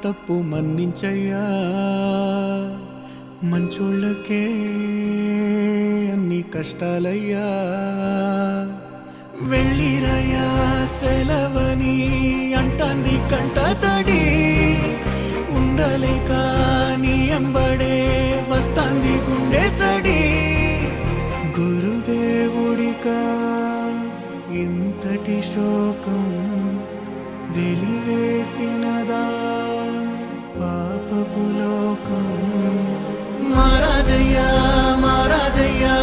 తప్పు మన్నించయ్యా, మంచోళ్ళకే అన్ని కష్టాలయ్యా. వెళ్ళిరయ్యా సెలవని అంటాంది కంట తడి, ఉండలేక నీ ఎంబడే వస్తాంది గుండె సడి. గురుదేవుడికా ఇంతటి శోకం వెలివేసినదా పాపపు లోకం. మహారాజయ్యా మహారాజయ్యా